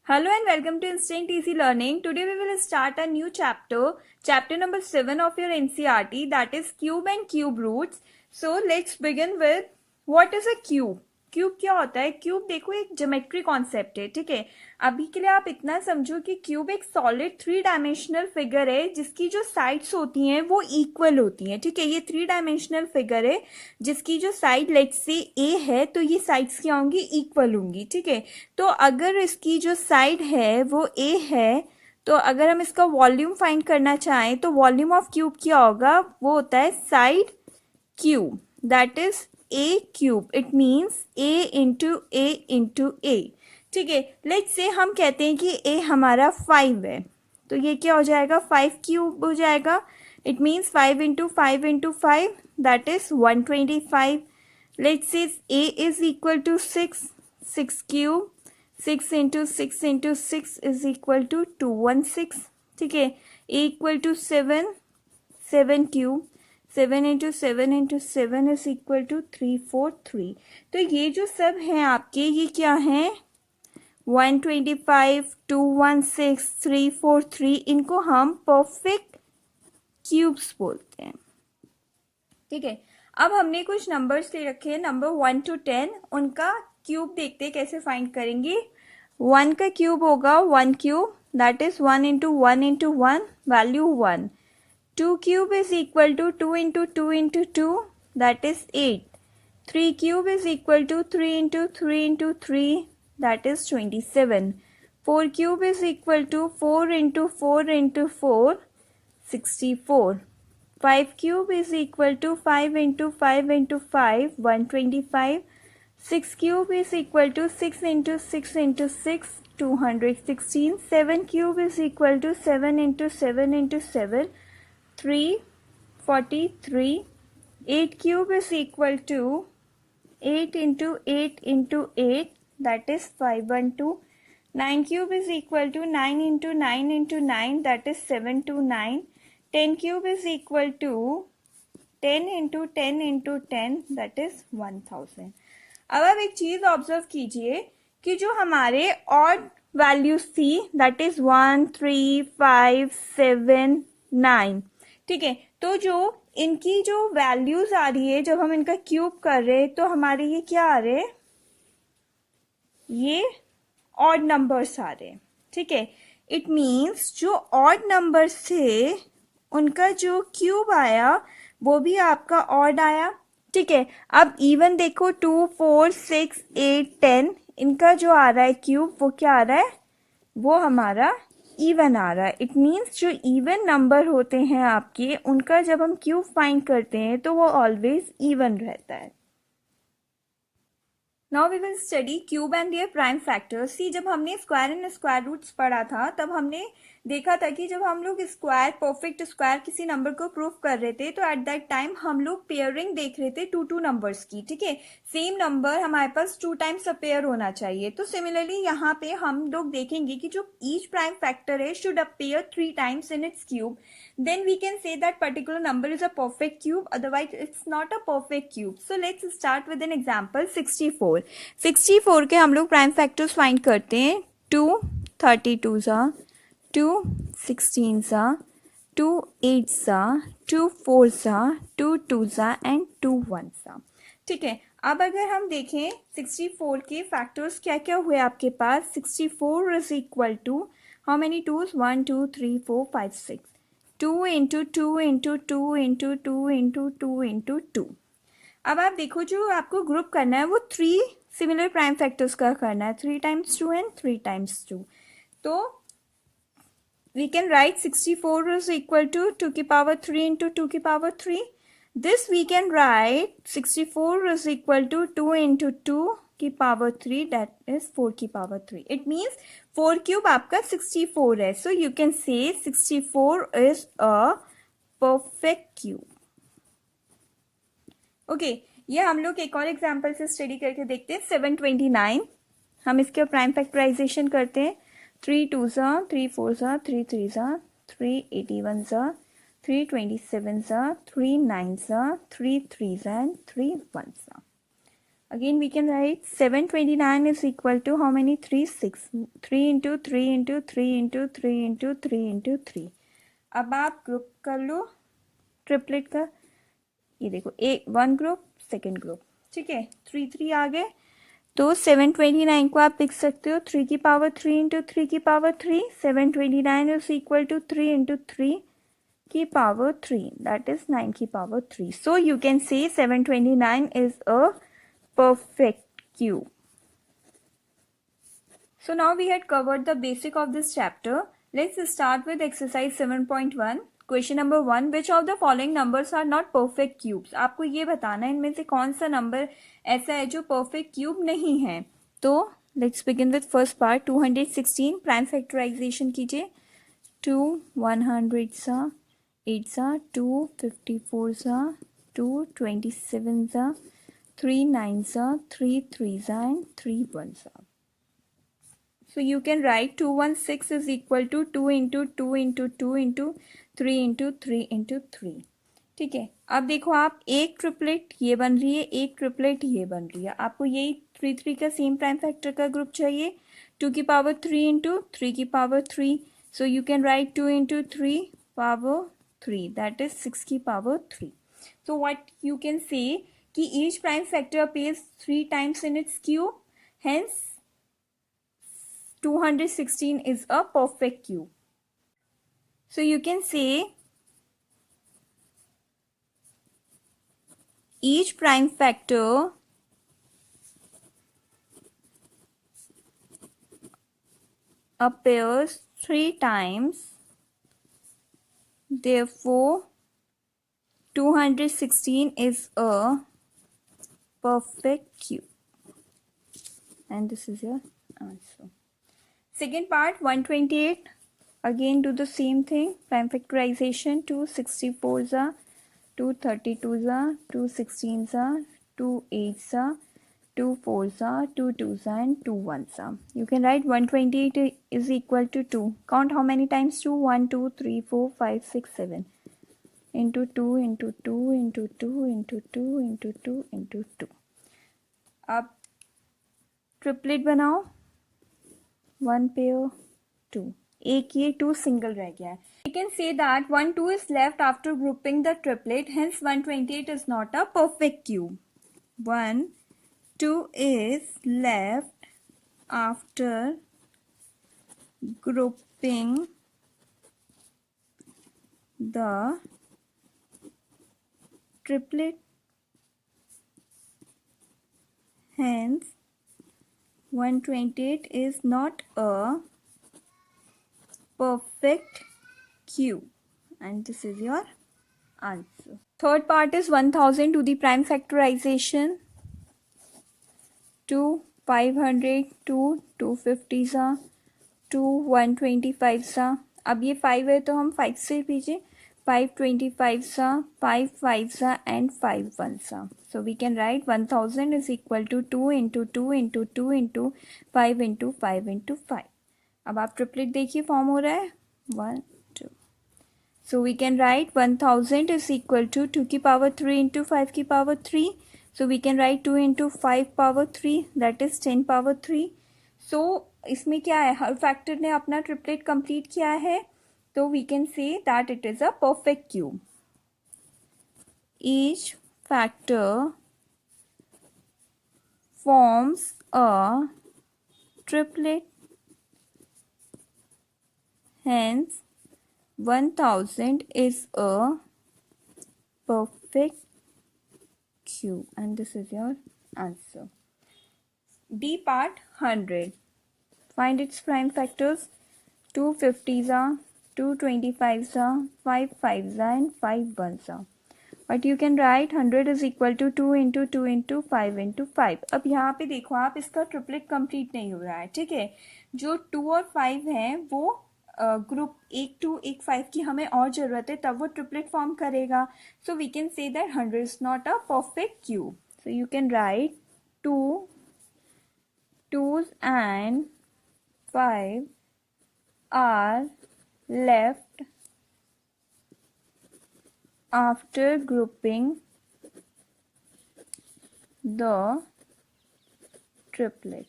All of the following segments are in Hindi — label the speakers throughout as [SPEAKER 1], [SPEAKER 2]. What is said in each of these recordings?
[SPEAKER 1] Hello and welcome to Instinct Easy Learning. Today we will start a new chapter number 7 of your NCERT, that is cube and cube roots. So let's begin with what is a cube. Cube क्या होता है? क्यूब देखो एक ज्योमेट्री कॉन्सेप्ट है, ठीक है. अभी के लिए आप इतना समझो कि क्यूब एक सॉलिड 3 डायमेंशनल फिगर है जिसकी जो साइड्स होती हैं वो इक्वल होती हैं, ठीक है. ये 3 डायमेंशनल फिगर है जिसकी जो साइड लेट्स से ए है तो ये साइड्स क्या होंगी? इक्वल होंगी, ठीक है. तो अगर इसकी जो साइड है वो ए है तो अगर हम इसका वॉल्यूम फाइंड करना चाहें तो वॉल्यूम ऑफ क्यूब क्या होगा? वो होता है side cube, that is A cube. It means A into A, ठीक है. लेट्स से हम कहते हैं कि ए हमारा 5 है तो ये क्या हो जाएगा? 5 क्यूब हो जाएगा. It means 5 into 5 into 5 that is 125. Let's say A is equal to 6 cube. 6 into 6 into 6 is equal to 216, ठीक है. A equal to 7 cube. 7 into 7 into 7 is equal to 343. तो ये जो सब हैं आपके, ये क्या हैं? 125, 216, 343. इनको हम परफेक्ट क्यूब्स बोलते हैं, ठीक है. अब हमने कुछ नंबर्स ले रखे हैं, नंबर 1 to 10. उनका क्यूब देखते हैं कैसे फाइंड करेंगे. 1 का क्यूब होगा 1 cube, that is 1 into 1 into 1, value 1. 2 cube is equal to 2 into 2 into 2, that is 8. 3 cube is equal to 3 into 3 into 3, that is 27. 4 cube is equal to 4 into 4 into 4, 64. 5 cube is equal to 5 into 5 into 5, 125. 6 cube is equal to 6 into 6 into 6, 216. 7 cube is equal to 7 into 7 into 7, 343. 8 cube is equal to 8 into 8 into 8, that is 512. 9 cube is equal to 9 into 9 into 9, that is 729. 10 cube is equal to 10 into 10 into 10, that is 1000. अब आप एक चीज ऑब्जर्व कीजिए कि जो हमारे ऑड वैल्यूज थी, दैट इज 1, 3, 5, 7, 9, ठीक है. तो जो इनकी जो वैल्यूज आ रही है जब हम इनका क्यूब कर रहे हैं तो हमारे ये क्या आ रहे हैं? ये ऑड नंबर्स आ रहे हैं, ठीक है. इट मीन्स जो ऑड नंबर्स थे उनका जो क्यूब आया वो भी आपका ऑड आया, ठीक है. अब इवन देखो 2, 4, 6, 8, 10, इनका जो आ रहा है क्यूब वो क्या आ रहा है? वो हमारा इवन आ रहा है. इट मीन्स जो इवन नंबर होते हैं आपके उनका जब हम क्यूब फाइंड करते हैं तो वो ऑलवेज इवन रहता है. Now we will study cube and their prime factors. See, जब हमने स्क्वायर एंड स्क्वायर रूट्स पढ़ा था तब हमने देखा था कि जब हम लोग स्क्वायर, परफेक्ट स्क्वायर किसी नंबर को प्रूव कर रहे थे तो एट दैट टाइम हम लोग पेयरिंग देख रहे थे 2 नंबर्स की, ठीक है. सेम नंबर हमारे पास 2 टाइम्स अपेयर होना चाहिए. तो सिमिलरली यहाँ पे हम लोग देखेंगे कि जो ईच प्राइम फैक्टर है should appear 3 times in its cube. then we can say that particular number is a perfect cube, otherwise it's not a perfect cube. So let's start with an example. 64 के हम लोग प्राइम फैक्टर्स फाइंड करते हैं. 2 32 सा, 2 16 सा, 2 8 सा, 2 4 सा, 2 2 सा एंड 2 1 सा, ठीक है. अब अगर हम देखें 64 के फैक्टर्स क्या क्या हुए आपके पास. 64 is equal to how many twos? 1 2 3 4 5 6. 2 into 2 into 2 into 2 into 2 into 2. अब आप देखो जो आपको ग्रुप करना है वो 3 सिमिलर प्राइम फैक्टर्स का करना है. 3 टाइम्स 2 एंड 3 टाइम्स 2. तो we can write 64 is equal to 2 की पावर 3 into 2 की power 3. This we can write 64 is equal to 2 into 2 की पावर 3, that is 4 की पावर 3. It means 4 cube आपका 64 है. So you can say 64 is a perfect cube. Okay, ये हम लोग एक और एग्जाम्पल से स्टडी करके देखते हैं. 729. हम इसके प्राइम फैक्टराइजेशन करते हैं. 3 2 सा, 3 4 सा, 3 3 सा, 3 81 सा, 3 27 सा, 3 9 सा, 3 3 सा एंड 3 1 सा. Again we can write 729 is equal to how many? 3, 6. 3 into 3 into 3 into 3 into 3 into 3. अब आप ग्रुप कर लो ट्रिपलेट का, ये देखो एक वन ग्रुप सेकेंड ग्रुप, ठीक है, 3 3 आ गए। तो 729 को आप लिख सकते हो 3 की पावर 3 इंटू 3 की power 3। 729 is equal to 3 into 3 की पावर 3, दैट इज 9 की पावर 3। सो यू कैन से 729 is a perfect cube. So now we had covered the basic of this chapter. Let's start with exercise 7.1. Question number 1. Which of the following numbers are not perfect cubes? आपको ये बताना है इनमें से कौन सा नंबर ऐसा है जो perfect cube नहीं है। तो let's begin with first part. 216 prime factorization कीजिए। 2 100 सा 8 सा 2 54 सा 2 27 सा 3 9s are 3 3s are and 3 1s are. So you can write 216 is equal to 2 into 2 into 2 into 3 into 3 into 3. ठीक है, अब देखो आप एक ट्रिपलेट ये बन रही है, एक ट्रिपलेट ये बन रही है, आपको यही 3 3 का सेम प्राइम फैक्टर का ग्रुप चाहिए। 2 की पावर 3 इंटू 3 की power 3, so you can write 2 into 3 power 3, that is 6 की power 3. So what you can say कि each prime factor appears 3 times in its cube, hence 216 is a perfect cube. So you can say each prime factor appears 3 times, therefore 216 is a perfect cube, and this is your answer. Second part 128, again do the same thing, prime factorization. 2 64s are 2 32s are 2 16s are 2 8s are 2 4s are 2 2s are and 2 1s are. You can write 128 is equal to 2. Count how many times 2? 1 2 3 4 5 6 7 into 2 into 2 into 2 into 2 into 2 into 2. अब ट्रिपलेट बनाओ, 1 पेयर 2, एक ये 2 सिंगल रह गया है। We can say that 1 2 is left after grouping the triplet, hence 128 is not a perfect cube. 1 2 is left after grouping the triplet, hence 128 is not a perfect cube, and this is your answer. Third part is 1000 to the prime factorization. 2 500 2 250 सा 2 125 सा, अब ये 5 है तो हम 5 से लीजिए, 525 सा 5 5 सा एंड 5 1 सा. So we can write 1000 is equal to 2 into 2 into 2 into 5 into 5 into 5. अब आप ट्रिपलेट देखिए फॉर्म हो रहा है 1 2. So we can write 1000 is equal to 2 की पावर 3 into 5 की power 3. So we can write 2 into 5 power 3, that is 10 power 3. So इसमें क्या है, हर फैक्टर ने अपना ट्रिपलेट कंप्लीट किया है, तो we can say that it is a perfect cube. Each factor forms a triplet, hence 1000 is a perfect cube, and this is your answer. D part 100. Find its prime factors. 2 50s are 2 25s are 5 5s are and 5 1s are. But you can write 100 is equal to 2 into 2 into 5 into 5. अब यहाँ पे देखो आप, इसका ट्रिपलेट कंप्लीट नहीं हो रहा है, ठीक है। जो 2 और 5 हैं वो ग्रुप एक 2 एक 5 की हमें और ज़रूरत है, तब वो ट्रिपलेट फॉर्म करेगा. So we can say that 100 is not a perfect cube. So you can write 2 2s and 5 are left after grouping the triplet.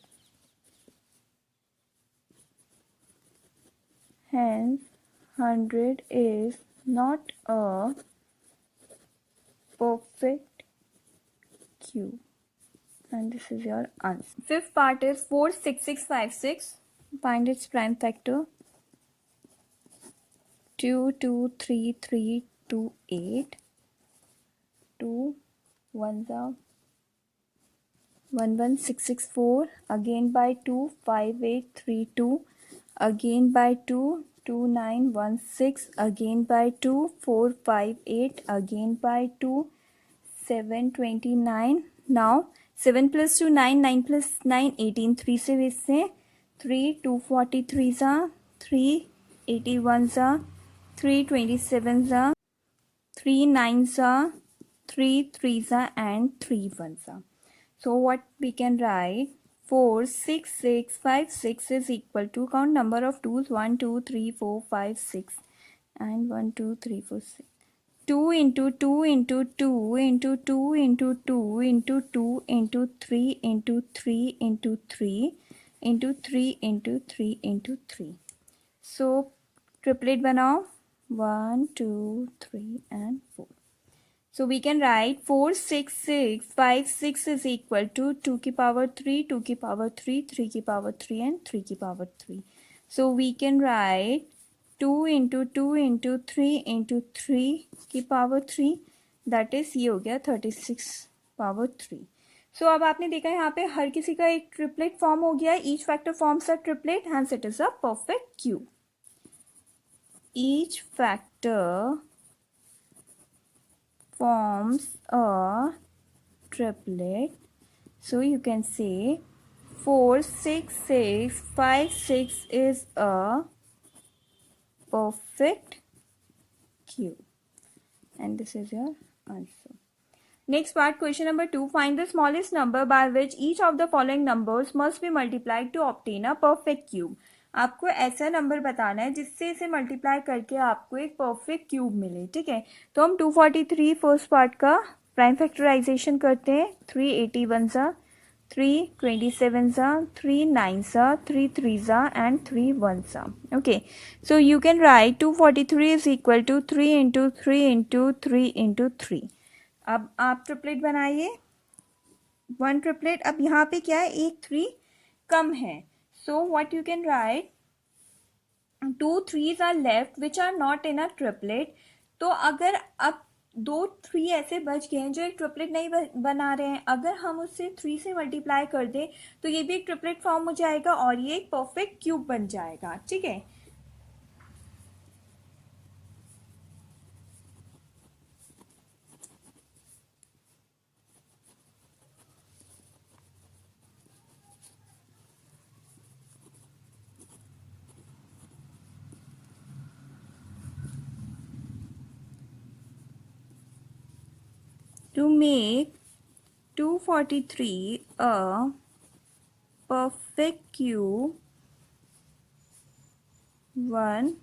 [SPEAKER 1] Hence, 100 is not a perfect cube. And this is your answer. Fifth part is 46656. Find its prime factor. 2, 2, 3, 3, 2, 8. 2, 1 11664. Again by 2, 5832. Again by 2, 2916. Again by 2, 458. Again by 2, 729. Now 7 plus 2 9, 9 plus 9 18. 3 से बीस से 3 243 सा 3 81 सा 327 सा 3 9 सा 3 3 सा and 3 1 सा. So what we can write, 4 6 6 5 6 is equal to, count number of 2's, 1 2 3 4 5 6 and 1 2 3 4 6. 2 into 2 into 2 into 2 into 2 into 2 into 3 into 3 into 3 into 3 into 3 into 3. So triplet banao, 1 2 3 and 4. So we can write 4 6 6 5 6 is equal to 2 की power 3 2 की power 3 3 की power 3 and 3 की power 3. So we can write 2 into 2 into 3 into 3 की power 3, that is ये हो गया 36 power 3. So अब आपने देखा यहाँ पे हर किसी का एक ट्रिपलेट फॉर्म हो गया. Each factor forms a triplet, hence it is a perfect cube. Each factor forms a triplet. So you can say 4 6 6 5 6 is a perfect cube, and this is your answer. Next part, question number 2. Find the smallest number by which each of the following numbers must be multiplied to obtain a perfect cube. आपको ऐसा नंबर बताना है जिससे इसे मल्टीप्लाई करके आपको एक परफेक्ट क्यूब मिले. ठीक है, तो हम 243 फर्स्ट पार्ट का प्राइम फैक्टराइजेशन करते हैं. 381 सा 327 सा 39 सा 33 सा and 31 सा. Okay, so you can write 243 is equal to 3 into 3 into 3 into 3. अब आप ट्रिपलेट बनाइए, 1 ट्रिपलेट. अब यहाँ पे क्या है, एक 3 कम है. So what you can write, 2 3s are left which are not in a triplet. तो अगर अब 2 3 ऐसे बच गए हैं जो एक ट्रिपलेट नहीं बना रहे हैं, अगर हम उससे 3 से मल्टीप्लाई कर दें तो ये भी एक ट्रिपलेट फॉर्म हो जाएगा और ये एक परफेक्ट क्यूब बन जाएगा. ठीक है, to make 243 a perfect cube, 1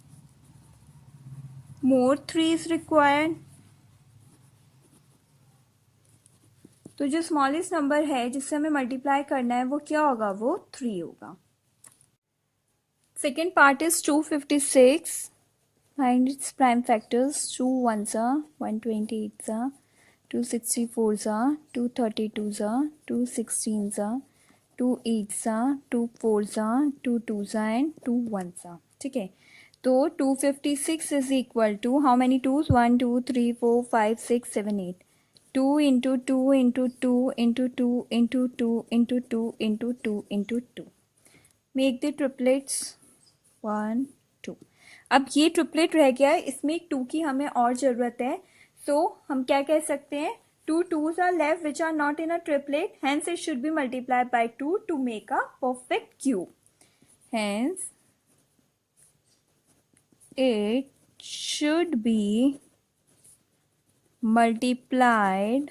[SPEAKER 1] more 3 is required. तो जो स्मॉलेस्ट नंबर है जिससे हमें मल्टीप्लाई करना है वो क्या होगा, वो 3 होगा. Second part is 256. Find its prime factors. 2 1s are 128s are 264s are 232s are 216s are 2 8s are 2 4s are 2 2s are and 2 1s are. ठीक है, तो 256 is equal to how many 2s, 1 2 3 4 5 6 7 8. 2 into 2 into 2 into 2 into 2 into 2 into 2 into 2. Make the triplets 1 2. अब ये ट्रिपलेट रह गया है, इसमें एक 2 की हमें और ज़रूरत है. सो हम क्या कह सकते हैं, 2 2s are left which are not in a triplet, hence it should be multiplied by 2 to make a perfect cube. Hence it should be multiplied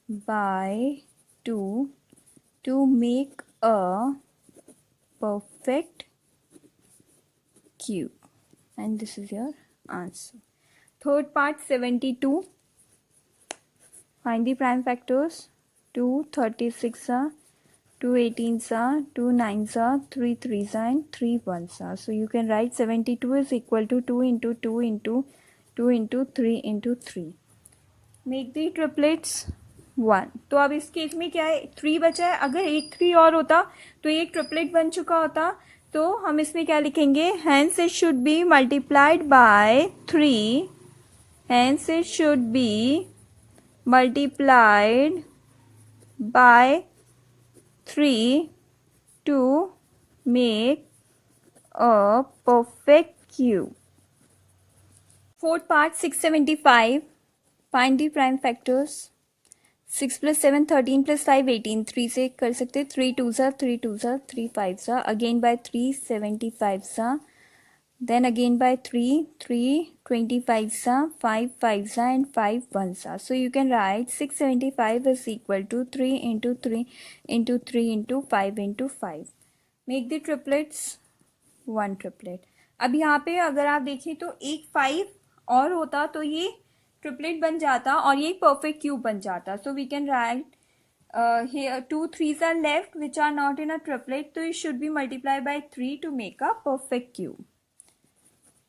[SPEAKER 1] by 2 to make a perfect cube, and this is your answer. Third part, 72. Find the prime factors. 2 36 are 2 18s are, 2 9s are, 3 3s are, and 3 1s are. So you can write 72 is equal to 2 into 2 into 2 into 3 into 3. Make the triplets 1. तो अब इस केस में क्या है, 3 बचा है. अगर एक 3 और होता तो ये एक ट्रिपलेट बन चुका होता. तो हम इसमें क्या लिखेंगे, hence it should be multiplied by 3. Hence it should be multiplied by 3 to make a perfect cube. Fourth part, 675. Find the prime factors. 6 plus 7 13 plus 5 18. 3 से कर सकते, 3 2s are, 3 2s are, 3 5s are, again by 3 75s are, then again by 3 3 25s are, 5 5s are, and 5 1s are. So you can write 675 is equal to 3 into 3 into 3 into 5 into 5. Make the triplets 1 triplet. अब यहाँ पे अगर आप देखें तो एक 5 और होता तो ये ट्रिपलेट बन जाता और ये परफेक्ट क्यूब बन जाता. So we can write here 2 3s are left which are not in a triplet, so it should be multiplied by 3 to make a perfect cube.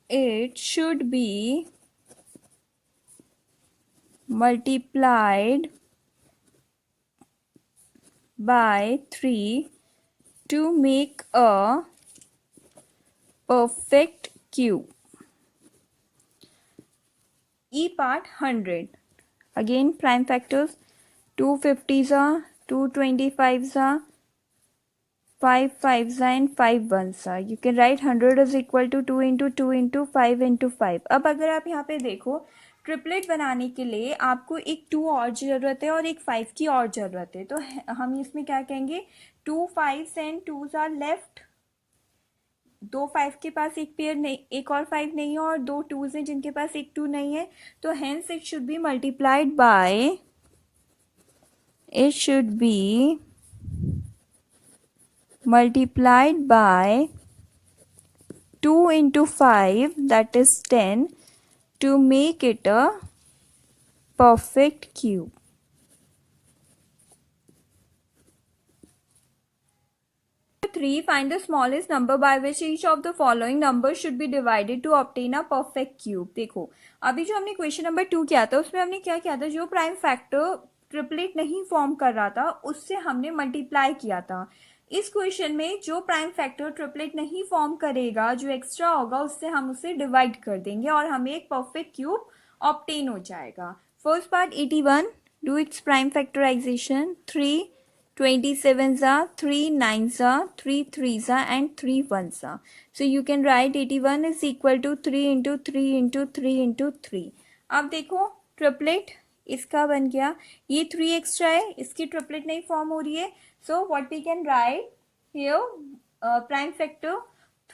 [SPEAKER 1] It should be multiplied by 3 to make a perfect cube. E part 100. Again prime factors, 2 50s are, 2 25s are, 5 5s are, and 5 1s are. You can write 100 is equal to 2 into 2 into 5 into 5. अब अगर आप यहाँ पे देखो, ट्रिपलेट बनाने के लिए आपको एक 2 और ज़रूरत है और एक 5 की और ज़रूरत है. तो हम इसमें क्या कहेंगे, 2 5s and 2s are left. 2 5 के पास एक पेयर नहीं, एक और 5 नहीं है, और 2 2s हैं जिनके पास एक 2 नहीं है. तो hence it should be multiplied by, it should be multiplied by 2 into 5, that is 10, to make it a perfect cube. Three, find the smallest number by which each of the following numbers should be divided to obtain a perfect cube. देखो अभी जो हमने क्वेश्चन नंबर 2 किया था उसमें हमने क्या किया था, जो प्राइम फैक्टर ट्रिपलेट नहीं फॉर्म कर रहा था उससे हमने मल्टीप्लाई किया था. इस क्वेश्चन में जो प्राइम फैक्टर ट्रिपलेट नहीं फॉर्म करेगा, जो एक्स्ट्रा होगा उससे हम उसे डिवाइड कर देंगे और हमें एक परफेक्ट क्यूब ऑब्टेन हो जाएगा. First part 81, do its prime factorization. 3 27s are, 3 9s are, 3 3s are, and 3 1s are. So you can write 81 is equal to 3 into 3 into 3 into 3. अब देखो ट्रिपलेट इसका बन गया, ये 3 एक्स्ट्रा है, इसकी ट्रिपलेट नहीं फॉर्म हो रही है. So what we can write here, prime factor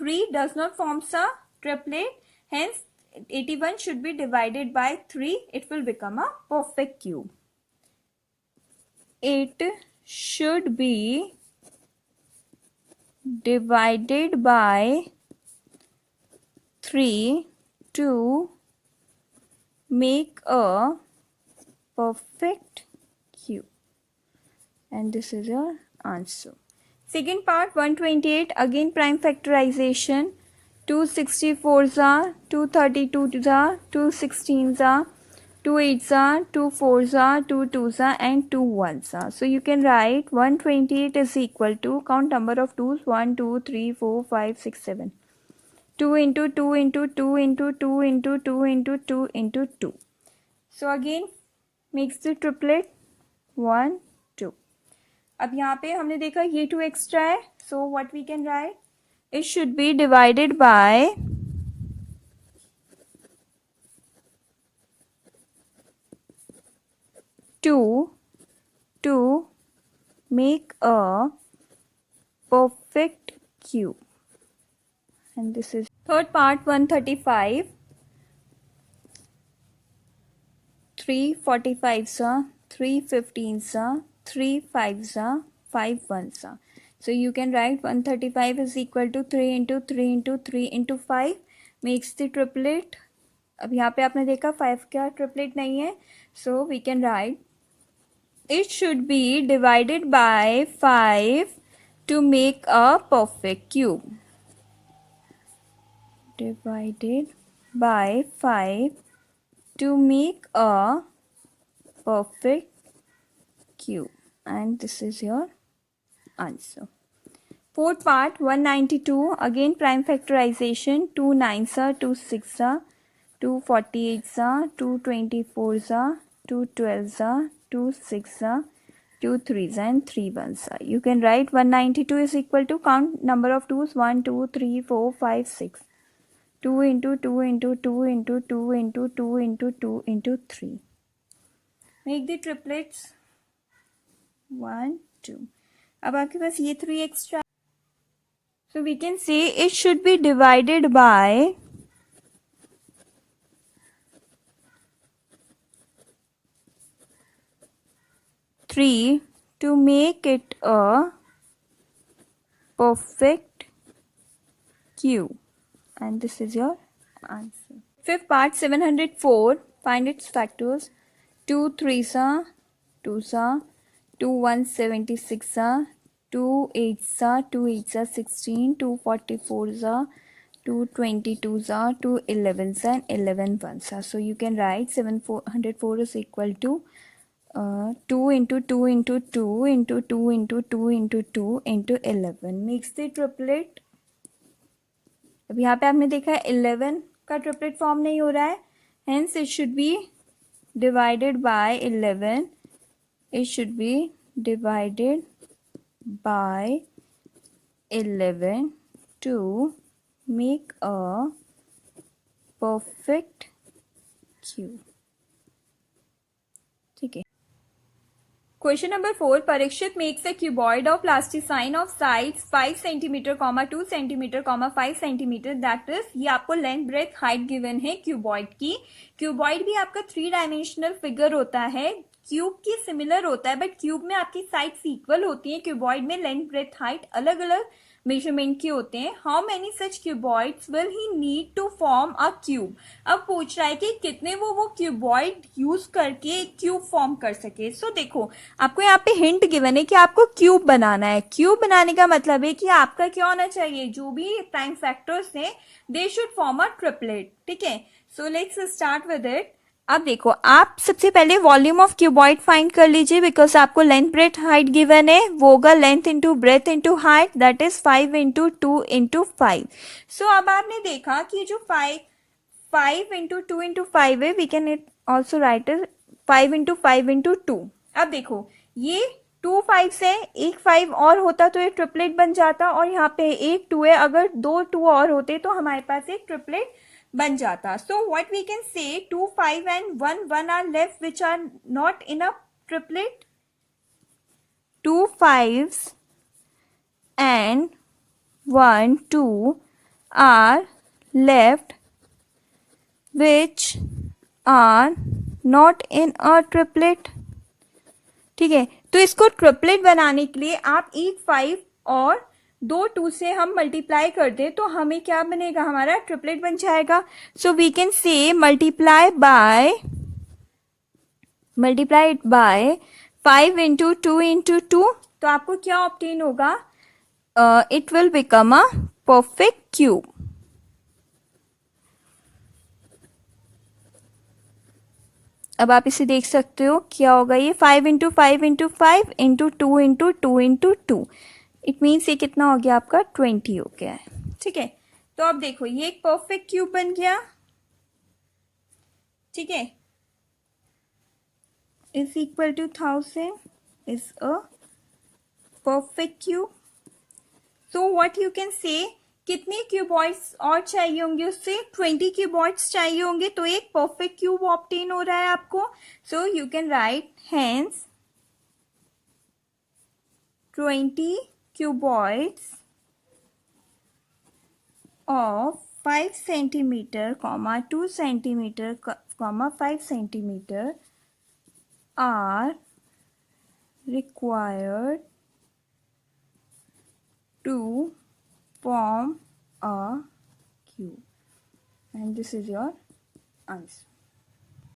[SPEAKER 1] 3 does not forms a triplet, hence 81 should be divided by 3. It will become a perfect cube. It should be divided by 3 to make a perfect cube, and this is your answer. Second part 128, again prime factorization. 2 64s are, 2 32s are, 2 16s are, 2 8s are, 2 4s are, 2 2s are, and 2 1s are. So you can write 128 is equal to, count number of 2s, 1 2 3 4 5 6 7, 2 into 2 into 2 into 2 into 2 into 2 into 2. So again makes the triplet 1 2. अब यहाँ पे हमने देखा ये 2 एक्स्ट्रा है, so what we can write, it should be divided by 2 to make a perfect cube. And this is third part 135. 3 45s are, 3 15s are, 3 5s are, 5 1s are. So you can write 135 is equal to 3 into 3 into 3 into 5 makes the triplet. अब यहाँ पे आपने देखा 5 का ट्रिपलेट नहीं है, so we can write it should be divided by 5 to make a perfect cube. Divided by 5 to make a perfect cube, and this is your answer. Fourth part, 192. Again prime factorization. 2 9s are 2 6s are 2 48s are 2 24s are 2 12s are 2 6s are 2 3s and 3 1s are. You can write 192 is equal to, count number of 2's, 1 2 3 4 5 6. 2 into 2 into 2 into 2 into 2 into 2 into 3. Make the triplets. 1 2. अब आपके पास ये 3 extra. So we can say it should be divided by 3 to make it a perfect cube, and this is your answer. Fifth part, 704. Find its factors. 2 3s are 2s are 2 176 are 2 8s are 2 8s are 16, 2 44s are 2 22s are 2 11s and 11 1s are. So you can write 704 is equal to 2 into 2 into 2 into 2 into 2 into 2 into 11. Makes the triplet. अब यहाँ पे आपने देखा है 11 का ट्रिपलेट फॉर्म नहीं हो रहा है, hence it should be divided by 11. It should be divided by 11 to make a perfect cube. ठीक है. Question number 4. Parikshit makes a cuboid of plasticine of sides 5 cm, 2 cm, 5 cm. That is, ये आपको लेंथ ब्रेथ हाइट गिवन है क्यूबॉइड की. क्यूबॉइड भी आपका 3 डायमेंशनल फिगर होता है, क्यूब की सिमिलर होता है, बट क्यूब में आपकी साइड्स इक्वल होती हैं. क्यूबॉइड में लेंथ ब्रेथ हाइट अलग अलग मेजरमेंट के होते हैं. How many such cuboids will he need to form a cube. अब पूछ रहा है कि कितने वो क्यूबॉइड यूज करके एक क्यूब फॉर्म कर सके. सो देखो, आपको यहाँ पे हिंट गिवन है कि आपको क्यूब बनाना है. क्यूब बनाने का मतलब है कि आपका क्या होना चाहिए, जो भी प्राइम फैक्टर्स हैं they should form a triplet. ठीक है, so let's start with it. अब देखो, आप सबसे पहले वॉल्यूम ऑफ क्यूबॉइड फाइंड कर लीजिए, बिकॉज आपको लेंथ ब्रेथ हाइट गिवन है. वो होगा length into breadth into height, that is 5 into 2 into 5. सो अब आपने देखा कि जो 5 इंटू 2 इंटू 5 है, we can it also write 5 into 5 into 2. अब देखो, ये 2 5 से एक 5 और होता तो ये ट्रिपलेट बन जाता, और यहाँ पे एक 2 है, अगर 2 2 और होते तो हमारे पास एक ट्रिपलेट बन जाता. So what we can say, 2 5 and 1 are left which are not in a triplet. 2 5s and 1 2 are left which are not in a triplet. ठीक है, तो इसको ट्रिपलेट बनाने के लिए आप एक 5 और 2 2 से हम मल्टीप्लाई कर दे तो हमें क्या बनेगा, हमारा ट्रिपलेट बन जाएगा. So we can say multiply it by 5 into 2 into 2. तो आपको क्या ऑब्टेन होगा, it will become a perfect cube. अब आप इसे देख सकते हो क्या होगा, ये 5 into 5 into 5 into 2 into 2 into 2. It means ये कितना हो गया आपका, 20 हो गया है. ठीक है, तो अब देखो ये एक परफेक्ट क्यूब बन गया. ठीक है, is equal to 1000 is a perfect cube. So what you can say, कितने क्यूबॉइड्स और चाहिए होंगे, उससे 20 क्यूबॉइड्स चाहिए होंगे, तो एक परफेक्ट क्यूब ऑब्टेन हो रहा है आपको. सो you can right hence 20 cuboids of 5 centimeter, 2 centimeter, 5 centimeter are required to form a cube, and this is your answer.